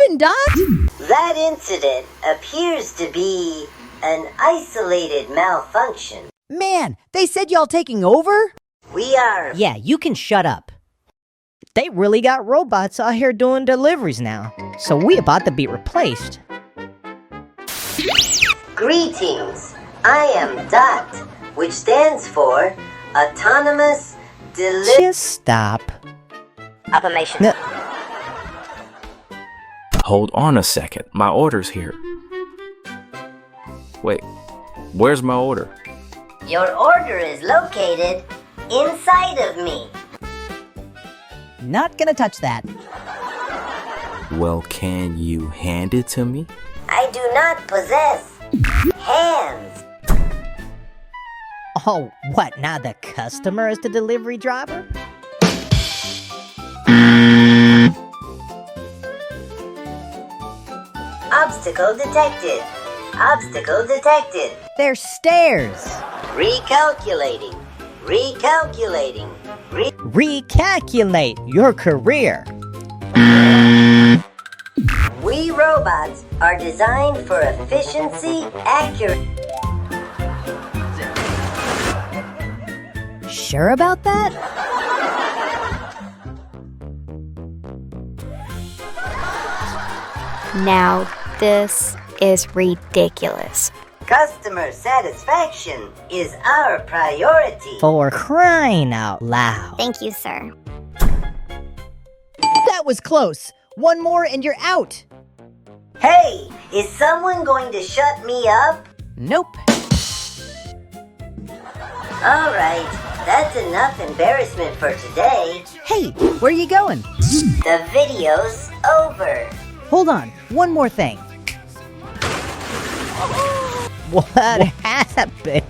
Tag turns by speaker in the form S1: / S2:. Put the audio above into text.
S1: happened, Doc?
S2: That incident appears to be an isolated malfunction.
S1: Man, they said y'all taking over?
S2: We are...
S3: Yeah, you can shut up. They really got robots out here doing deliveries now, so we about to be replaced.
S2: Greetings. I am DOT, which stands for Autonomous Delivery...
S3: Just stop.
S2: Automation.
S4: Hold on a second. My order's here. Wait, where's my order?
S2: Your order is located inside of me.
S1: Not gonna touch that.
S4: Well, can you hand it to me?
S2: I do not possess hands.
S3: Oh, what, now the customer is the delivery driver?
S2: Obstacle detected. Obstacle detected.
S3: They're stairs.
S2: Recalculating. Recalculating.
S3: Recalculate your career.
S2: We robots are designed for efficiency, accuracy.
S1: Sure about that?
S5: Now, this is ridiculous.
S2: Customer satisfaction is our priority.
S3: For crying out loud.
S5: Thank you, sir.
S1: That was close. One more and you're out.
S2: Hey, is someone going to shut me up?
S1: Nope.
S2: All right, that's enough embarrassment for today.
S1: Hey, where you going?
S2: The video's over.
S1: Hold on, one more thing.
S3: What happened?